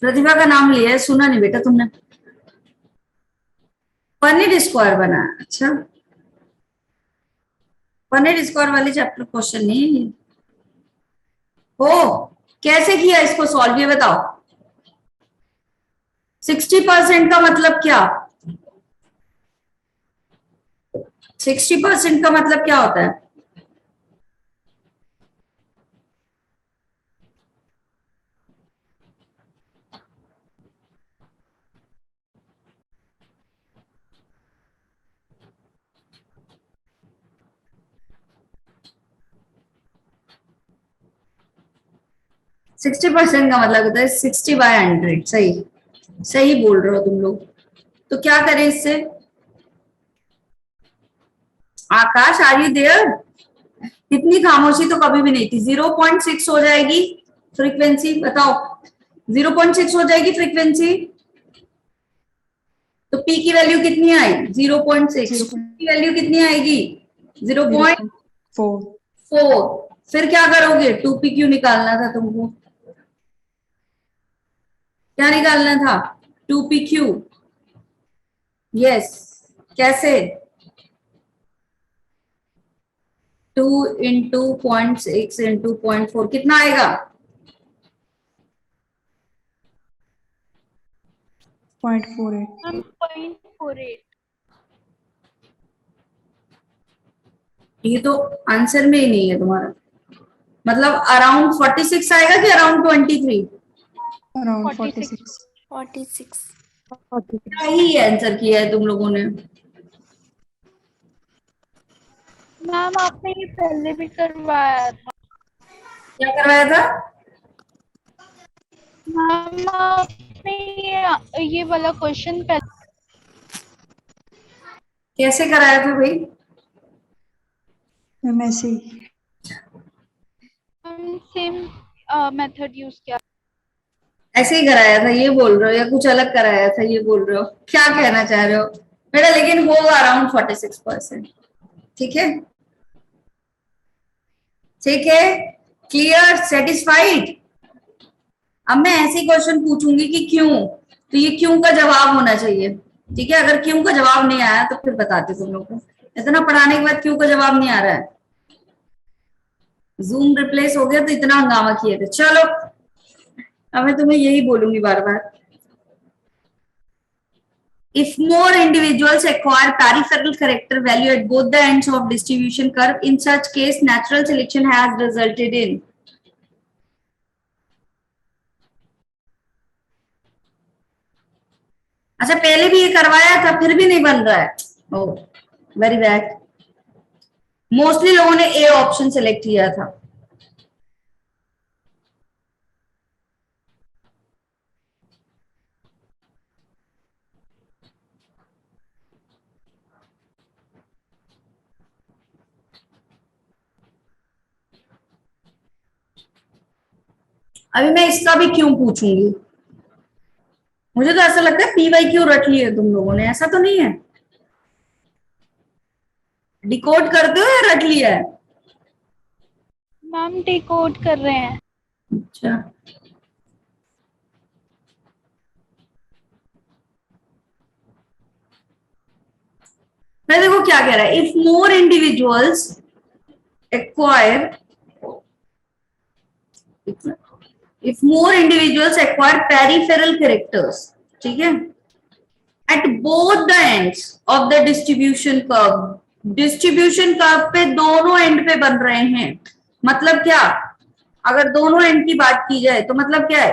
प्रतिभा का नाम लिया है, सुना नहीं बेटा तुमने? पनीर स्क्वायर बना है, अच्छा। पनीर स्क्वायर वाले चैप्टर क्वेश्चन नहीं है ये। हो, कैसे किया इसको सॉल्व, ये बताओ। 60% का मतलब क्या? 60% का मतलब क्या होता है? सिक्सटी परसेंट का मतलब होता है 60/100। सही, सही बोल रहे हो तुम लोग। तो क्या करें इससे? आकाश, आर यू देयर? इतनी खामोशी तो कभी भी नहीं थी। 0.6 हो जाएगी फ्रीक्वेंसी, बताओ। 0.6 हो जाएगी फ्रीक्वेंसी, तो पी की वैल्यू कितनी आई? 0.6। की वैल्यू कितनी आएगी? 0.4। 0.4। फिर क्या करोगे? 2pq निकालना था तुमको। क्या निकालना था? 2pq। यस, कैसे? 2 इंटू 0.6 इंटू 0.4 कितना आएगा? 0.48। 1.48. ये तो आंसर में ही नहीं है तुम्हारा। मतलब अराउंड 46 आएगा कि अराउंड 23? अराउंड 46. 46। 46. क्या ही आंसर किया है तुम लोगों ने? मैम आपने ये पहले भी करवाया था। क्या करवाया था? मैम आपने ये वाला क्वेश्चन पहले कैसे कराया था भाई? मैम ऐसे ही। सेम मेथड यूज किया। ऐसे ही कराया था ये बोल रहे हो, या कुछ अलग कराया था ये बोल रहे हो? क्या कहना चाह रहे हो बेटा? लेकिन होगा अराउंड 46%। ठीक है, ठीक है, क्लियर, सेटिस्फाइड? अब मैं ऐसे क्वेश्चन पूछूंगी कि क्यों, तो ये क्यों का जवाब होना चाहिए। ठीक है, अगर क्यों का जवाब नहीं आया तो फिर बताते तुम लोग को। इतना पढ़ाने के बाद क्यों का जवाब नहीं आ रहा है? जूम रिप्लेस हो गया तो इतना हंगामा किए थे। चलो, अब मैं तुम्हें यही बोलूंगी बार बार। If more individuals acquire peripheral character value at both the ends of distribution curve, in such case natural selection has resulted in। अच्छा, पहले भी ये करवाया था फिर भी नहीं बन रहा है। ओह, वेरी बैड। मोस्टली लोगों ने ए ऑप्शन सेलेक्ट किया था। अभी मैं इसका भी क्यों पूछूंगी। मुझे तो ऐसा लगता है पी वाई क्यू रट लिया तुम लोगों ने, ऐसा तो नहीं है? डिकोड करते हो या रट लिया है? मैम डिकोड कर रहे हैं। अच्छा, मैं देखो क्या कह रहा है। If more individuals acquire, if more individuals acquire peripheral characters, ठीक है, at both the ends of the distribution curve, distribution curve पे दोनों एंड पे बन रहे हैं। मतलब क्या? अगर दोनों एंड की बात की जाए तो मतलब क्या है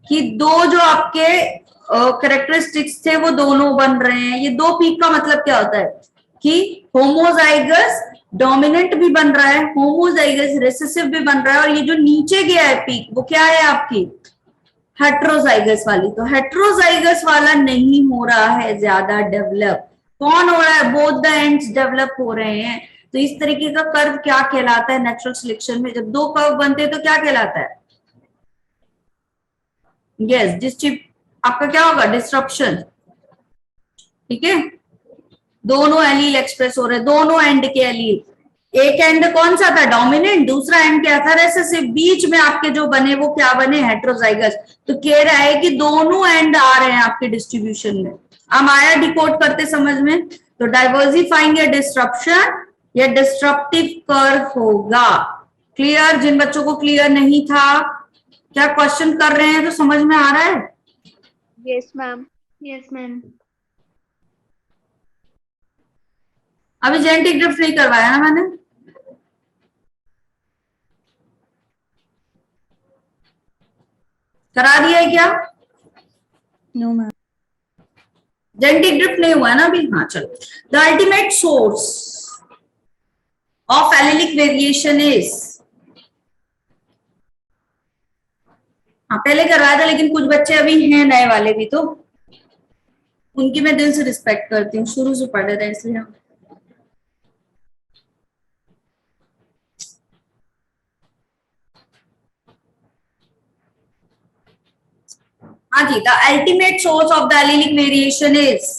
कि दो जो आपके करेक्टरिस्टिक्स थे वो दोनों बन रहे हैं। ये दो पीक का मतलब क्या होता है कि होमोजाइगस डोमिनेंट भी बन रहा है, होमोजाइगस रिसेसिव भी बन रहा है, और ये जो नीचे गया है पीक वो क्या है आपकी? हेट्रोजाइगस वाली। तो हेट्रोजाइगस वाला नहीं हो रहा है ज्यादा डेवलप। कौन हो रहा है? बोथ द एंड्स डेवलप हो रहे हैं। तो इस तरीके का कर्व क्या कहलाता है नेचुरल सिलेक्शन में? जब दो कर्व बनते हैं तो क्या कहलाता है? यस, आपका क्या होगा? डिस्ट्रप्शन। ठीक है, दोनों एलील एक्सप्रेस हो रहे हैं, दोनों एंड के एलील। एक एंड कौन सा था? डोमिनेंट। दूसरा एंड क्या था? रेसेसिव। बीच में आपके जो बने वो क्या बने? हेट्रोजाइगस। तो कह रहा है कि दोनों एंड आ रहे हैं आपके डिस्ट्रीब्यूशन में। अब आया डिकोड करते समझ में? तो डाइवर्सिफाइंग या डिस्ट्रप्शन या डिस्ट्रप्टिव कर्व होगा। क्लियर? जिन बच्चों को क्लियर नहीं था, क्या क्वेश्चन कर रहे हैं तो समझ में आ रहा है? Yes ma'am. Yes ma'am. अभी जेनेटिक ड्रिफ्ट नहीं करवाया ना मैंने, करा दिया है क्या? No ma'am. जेनेटिक ड्रिफ्ट नहीं हुआ है ना अभी? हाँ चलो। The ultimate source of allylic variation is, हाँ पहले करवाया था लेकिन कुछ बच्चे अभी हैं नए वाले भी, तो उनकी मैं दिल से रिस्पेक्ट करती हूँ, शुरू से पढ़े रहे इसलिए। हाँ जी, the ultimate source of the allelic variation is,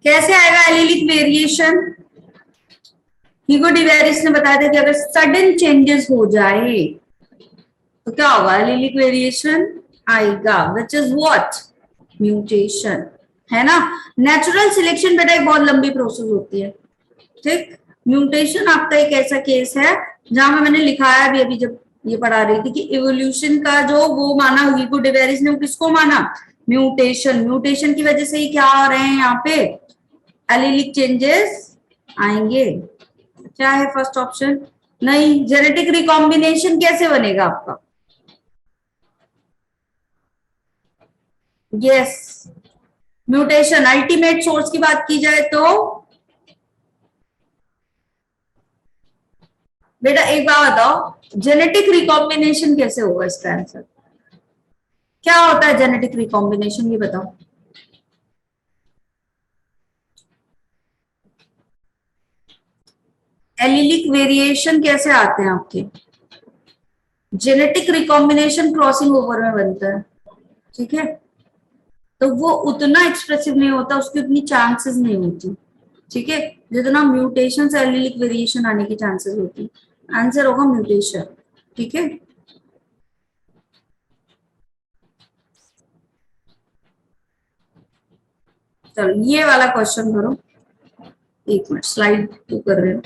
कैसे आएगा एलिलिक वेरिएशन? ह्यूगो डिवेरिस ने बताया था कि अगर सडन चेंजेस हो जाए तो क्या होगा, एलिलिक वेरिएशन आएगा, विच इज व्हाट, म्यूटेशन, है ना। नेचुरल सिलेक्शन बेटा एक बहुत लंबी प्रोसेस होती है, ठीक। म्यूटेशन आपका एक ऐसा केस है जहां मैंने लिखाया भी अभी जब ये पढ़ा रही थी कि इवोल्यूशन का जो वो माना ह्यूगो डिवेरिस ने, वो किसको माना, म्यूटेशन। म्यूटेशन की वजह से ही क्या हो रहे हैं यहाँ पे, एलिलिक चेंजेस आएंगे। क्या है फर्स्ट ऑप्शन? नहीं। जेनेटिक रिकॉम्बिनेशन कैसे बनेगा आपका? Yes, mutation. अल्टीमेट सोर्स की बात की जाए तो बेटा एक बात बताओ, जेनेटिक रिकॉम्बिनेशन कैसे होगा इसका आंसर? क्या होता है जेनेटिक रिकॉम्बिनेशन, ये बताओ। एलिलिक वेरिएशन कैसे आते हैं आपके? जेनेटिक रिकॉम्बिनेशन क्रॉसिंग ओवर में बनता है, ठीक है। तो वो उतना एक्सप्रेसिव नहीं होता, उसकी उतनी चांसेस नहीं होती, ठीक है, जितना म्यूटेशन से एलिलिक वेरिएशन आने की चांसेस होती। आंसर होगा म्यूटेशन, ठीक है। चलो ये वाला क्वेश्चन करो, एक मिनट स्लाइड तो कर रहे हो।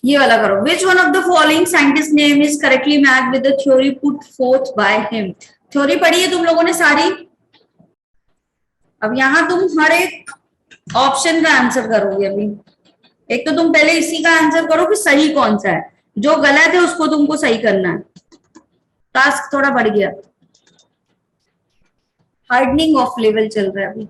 ये वाला करो, which one of the following scientist name is correctly match with the theory put fourth by him. Theory पढ़ी है तुम लोगों ने सारी? अब यहाँ तुम हर एक ऑप्शन का आंसर करोगे। अभी एक तो तुम पहले इसी का आंसर करो कि सही कौन सा है, जो गलत है उसको तुमको सही करना है। टास्क थोड़ा बढ़ गया, हार्डनिंग ऑफ लेवल चल रहा है अभी।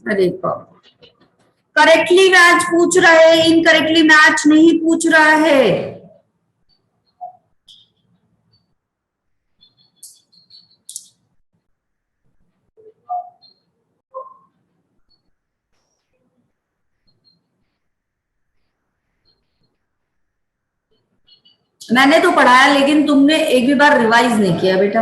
अरे करेक्टली मैच पूछ रहा है, इनकरेक्टली मैच नहीं पूछ रहा है। मैंने तो पढ़ाया लेकिन तुमने एक भी बार रिवाइज नहीं किया बेटा।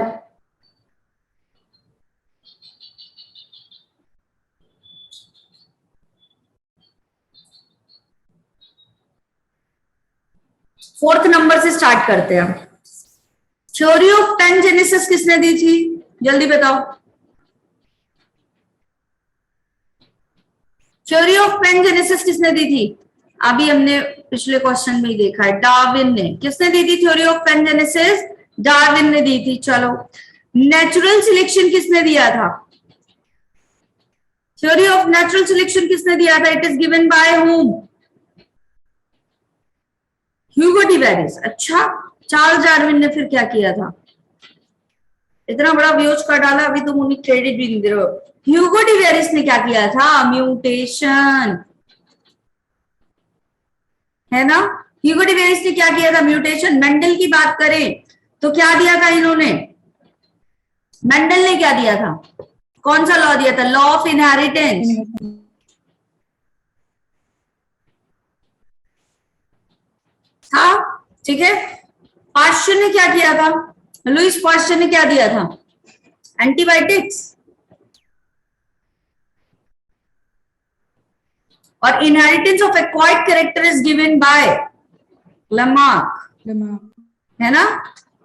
फोर्थ नंबर से स्टार्ट करते हैं। थ्योरी ऑफ पैनजेनेसिस किसने दी थी, जल्दी बताओ। थ्योरी ऑफ पैनजेनेसिस किसने दी थी? अभी हमने पिछले क्वेश्चन में ही देखा है, डार्विन ने। किसने दी थी थ्योरी ऑफ पैनजेनेसिस? डार्विन ने दी थी। चलो, नेचुरल सिलेक्शन किसने दिया था? थ्योरी ऑफ नेचुरल सिलेक्शन किसने दिया था? It is given by whom? Hugo de Vries. अच्छा, चार्ल्स डार्विन ने फिर क्या किया था? इतना बड़ा व्यूज कर डाला, अभी तुम उन्हें क्रेडिट भी नहीं दे रहे हो। ह्यूगो डिवेरिस ने क्या किया था? म्यूटेशन, है ना। ह्यूगो डिवेरिस ने क्या किया था? म्यूटेशन। मेंडल की बात करें तो क्या दिया था इन्होंने? मेंडल ने क्या दिया था, कौन सा लॉ दिया था, लॉ ऑफ इनहेरिटेंस। हाँ ठीक है। पाश्चर ने क्या किया था, लुईस पाश्चर ने क्या दिया था, एंटीबायोटिक्स। और inheritance of acquired character is given bye Lamarck, है ना।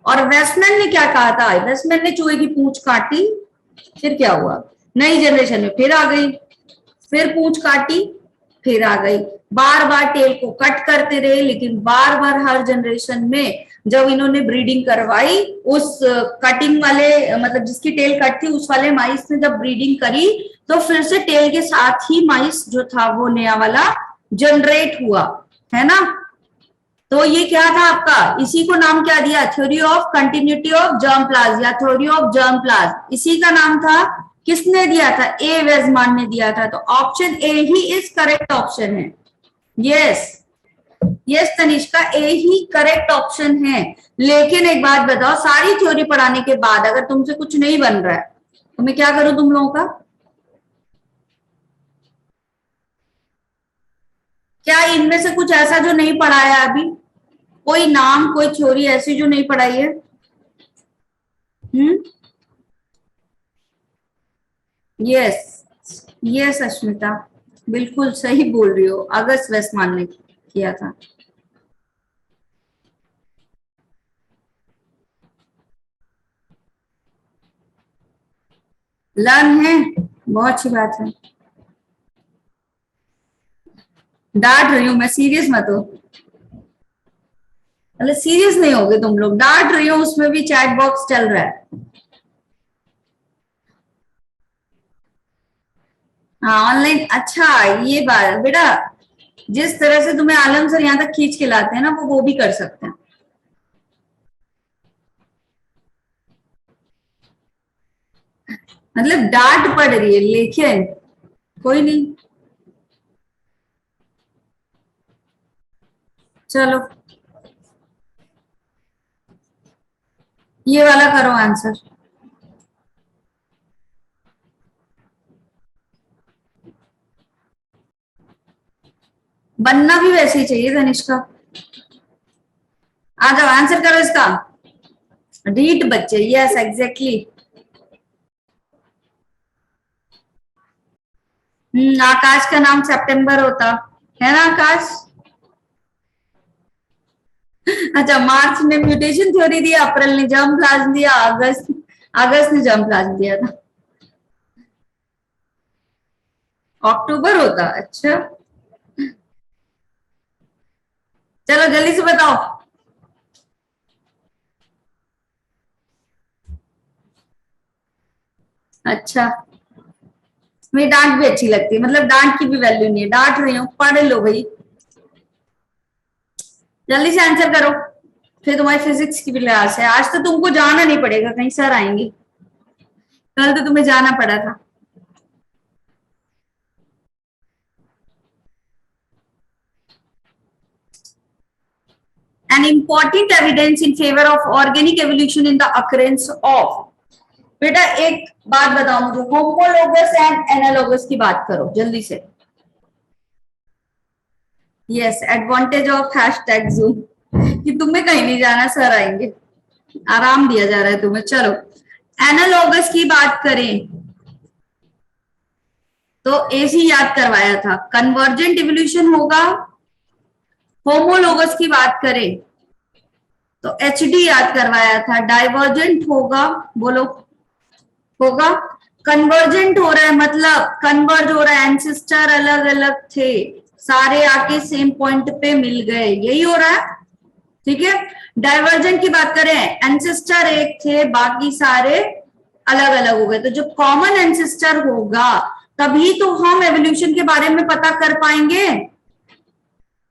और वेस्टमैन ने क्या कहा था, वेस्टमैन ने चूहे की पूंछ काटी, फिर क्या हुआ, नई जनरेशन में फिर आ गई, फिर पूंछ काटी, फिर आ गई, बार बार टेल को कट करते रहे, लेकिन बार बार हर जनरेशन में जब इन्होंने ब्रीडिंग करवाई, उस कटिंग वाले मतलब जिसकी टेल कट थी उस वाले माइस ने जब ब्रीडिंग करी, तो फिर से टेल के साथ ही माइस जो था वो नया वाला जनरेट हुआ, है ना। तो ये क्या था आपका, इसी को नाम क्या दिया, theory of continuity of germplasm या थ्योरी ऑफ जर्मप्लाज्म, इसी का नाम था। किसने दिया था, ए वेजमान ने दिया था। तो option A he is correct option है। यस यस तनिष्का, ए ही करेक्ट ऑप्शन है। लेकिन एक बात बताओ, सारी थ्योरी पढ़ाने के बाद अगर तुमसे कुछ नहीं बन रहा है तो मैं क्या करूं तुम लोगों का, क्या इनमें से कुछ ऐसा जो नहीं पढ़ाया अभी, कोई नाम कोई थ्योरी ऐसी जो नहीं पढ़ाई है। यस यस अश्मिता, बिल्कुल सही बोल रही हो, अगस्त वेस्टमान ने किया था। लर्न है, बहुत अच्छी बात है। डांट रही हूं मैं, सीरियस मत हो, मतलब सीरियस नहीं होगे तुम लोग, डांट रही हो, उसमें भी चैट बॉक्स चल रहा है। हाँ ऑनलाइन, अच्छा ये बात बेटा, जिस तरह से तुम्हें आलम सर यहाँ तक खींच के लाते हैं ना, वो भी कर सकते हैं। मतलब डांट पड़ रही है, लेकिन कोई नहीं, चलो ये वाला करो आंसर। बनना भी वैसे ही चाहिए तनिष्का। आ जाओ आंसर करो इसका, रीट बच्चे, यस एग्जैक्टली। आकाश का नाम सितंबर होता है ना आकाश। अच्छा, मार्च ने म्यूटेशन थ्योरी दिया, अप्रैल ने जर्म प्लाज्म दिया, अगस्त ने जर्म प्लाज्म दिया था, अक्टूबर होता। अच्छा चलो जल्दी से बताओ। अच्छा मेरी डांट भी अच्छी लगती है, मतलब डांट की भी वैल्यू नहीं है, डांट रही हूँ, पढ़ लो भाई, जल्दी से आंसर करो, फिर तुम्हारी फिजिक्स की भी क्लास है। आज तो तुमको जाना नहीं पड़ेगा कहीं, सर आएंगे, कल तो तुम्हें जाना पड़ा था। An important evidence in favor of organic evolution in the occurrence of, बेटा एक बात बताओ मुझे, होमोलोगस एंड एनालोगस की बात करो जल्दी से। Yes advantage of hashtag zoom, कि तुम्हें कहीं नहीं जाना, सर आएंगे, आराम दिया जा रहा है तुम्हें। चलो एनालोगस की बात करें तो एसी याद करवाया था, कन्वर्जेंट इवोल्यूशन होगा। होमोलोगस की बात करें तो एचडी याद करवाया था, डाइवर्जेंट होगा, बोलो होगा। कन्वर्जेंट हो रहा है मतलब कन्वर्ज हो रहा है, एंसेस्टर अलग अलग थे, सारे आके सेम पॉइंट पे मिल गए, यही हो रहा है, ठीक है। डाइवर्जेंट की बात करें, एंसेस्टर एक थे, बाकी सारे अलग अलग हो गए। तो जब कॉमन एंसेस्टर होगा तभी तो हम एवोल्यूशन के बारे में पता कर पाएंगे।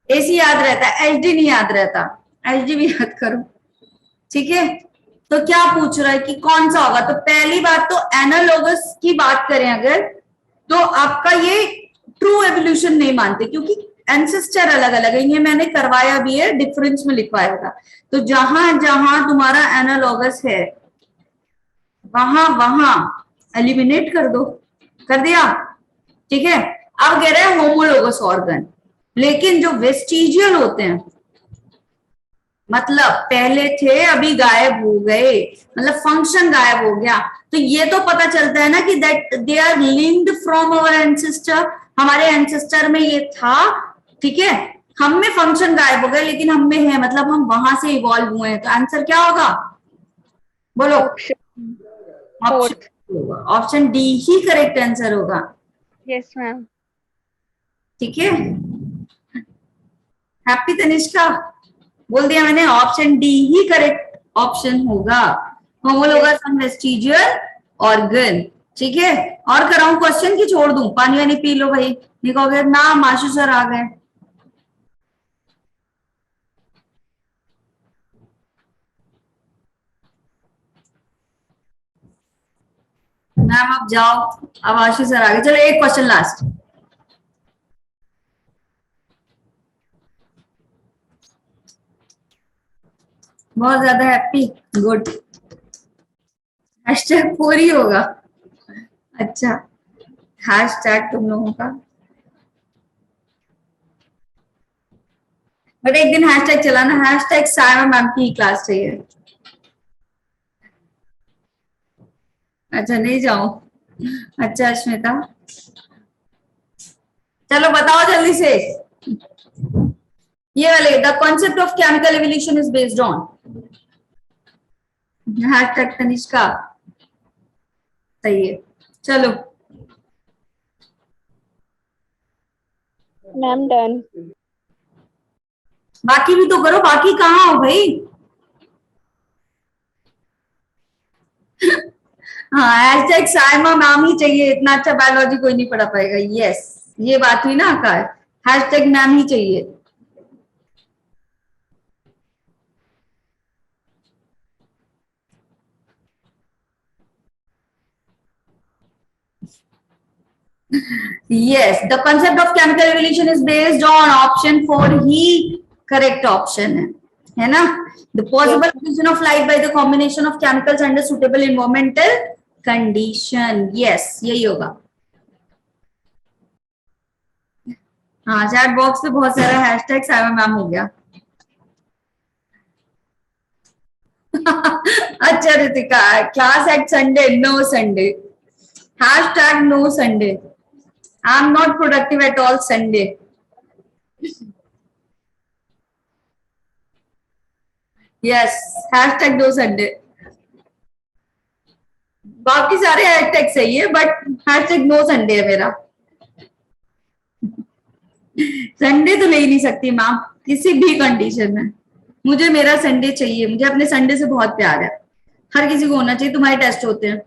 एसी याद रहता है, एचडी नहीं याद रहता, एचडी भी याद करो, ठीक है। तो क्या पूछ रहा है कि कौन सा होगा, तो पहली बात तो एनालोगस की बात करें अगर, तो आपका ये ट्रू एवोल्यूशन नहीं मानते, क्योंकि एंसेस्टर अलग अलग है, ये मैंने करवाया भी है, डिफरेंस में लिखवाया था। तो जहां जहां तुम्हारा एनालोगस है वहां वहां एलिमिनेट कर दो, कर दिया, ठीक है। अब कह रहे हैं होमोलोगस ऑर्गन, लेकिन जो वेस्टिजियल होते हैं, मतलब पहले थे अभी गायब हो गए, मतलब फंक्शन गायब हो गया, तो ये तो पता चलता है ना कि that they are linked from our ancestor, हमारे एंसेस्टर में ये था, ठीक है। हम में फंक्शन गायब हो गए लेकिन हम में है, मतलब हम वहां से इवॉल्व हुए हैं, तो आंसर क्या होगा बोलो? ऑप्शन होगा, ऑप्शन डी ही करेक्ट आंसर होगा, यस मैम। ठीक है। हैप्पी तनिष्का, बोल दिया मैंने, ऑप्शन डी ही करेक्ट ऑप्शन होगा, होमोलोगस एंड वेस्टिजियल ऑर्गन, ठीक है। और कराऊं क्वेश्चन की छोड़ दूं? पानी वानी पी लो भाई, नहीं कहोगे ना माशु सर आ गए। मैम आप जाओ, अब आशीष सर आ गए, चलो एक क्वेश्चन लास्ट। बहुत ज्यादा हैप्पी, गुड, हैशटैग 4 ही होगा, अच्छा, हैशटैग तुम लोगों का, बट एक दिन हैशटैग चलाना, हैशटैग सायमा मैम की क्लास चाहिए। अच्छा नहीं जाऊं, अच्छा अश्मिता, चलो बताओ जल्दी से, ये वाले, the concept of chemical evolution is based on, hashtag Tanishka, सही है, चलो मैम डन। बाकी भी तो करो, बाकी कहाँ हो भाई? हाँ हैशटैग सायमा मैम ही चाहिए, इतना अच्छा बायोलॉजी कोई नहीं पढ़ा पाएगा, यस ये बात हुई ना आकार, हैशटैग मैम ही चाहिए। Yes, the concept of chemical evolution is based on option 4 he correct option है ना? The possible evolution of life by the combination of chemicals under suitable environmental condition. Yes, यही होगा। हाँ चैट बॉक्स पे बहुत सारा hashtag Saima ma'am हो गया। अच्छा Ritika, class at Sunday, no Sunday, hashtag no Sunday, I am not productive at all Sunday. Yes, hashtag no Sunday, बाकी सारे हैशटैग सही है बट हैशटैग नो संडे है मेरा। संडे तो ले ही नहीं सकती मैम किसी भी कंडीशन में, मुझे मेरा संडे चाहिए, मुझे अपने संडे से बहुत प्यार है, हर किसी को होना चाहिए। तुम्हारे टेस्ट होते हैं,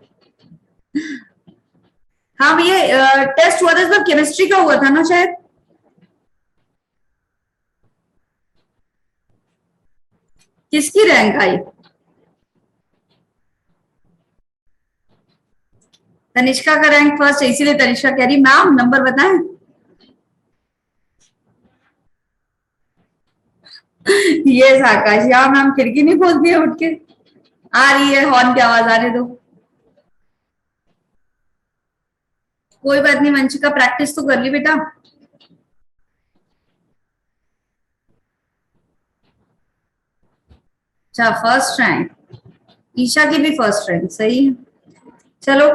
हाँ ये टेस्ट हुआ था इस बार, केमिस्ट्री का हुआ था ना शायद, किसकी रैंक आई? तनिष्का का रैंक फर्स्ट है, इसीलिए तनिष्का कह रही मैम नंबर बताएं। ये आकाश, यहाँ मैम खिड़की नहीं खोलती है उठ के, आ रही है हॉर्न की आवाज, आने दो, कोई बात नहीं वंशिका, प्रैक्टिस तो कर ली बेटा। अच्छा फर्स्ट रैंक, ईशा की भी फर्स्ट रैंक, सही है। चलो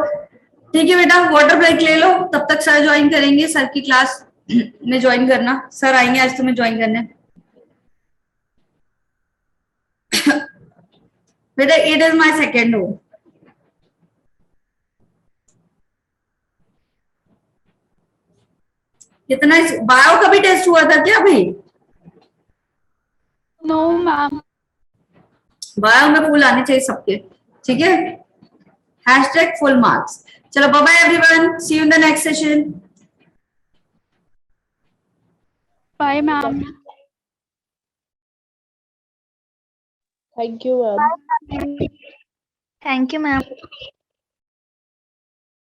ठीक है बेटा, वाटर ब्रेक ले लो, तब तक सर ज्वाइन करेंगे, सर की क्लास में ज्वाइन करना, सर आएंगे आज तुम्हें ज्वाइन करने। बेटा it is my second home. कितना बायो का भी टेस्ट हुआ था क्या भाई? No ma'am. बायो में फुल आने चाहिए सबके, ठीक है, हैशटैग फुल मार्क्स। चलो bye bye everyone, see you in the next session. Bye ma'am. Thank you, ma'am. Thank you, ma'am.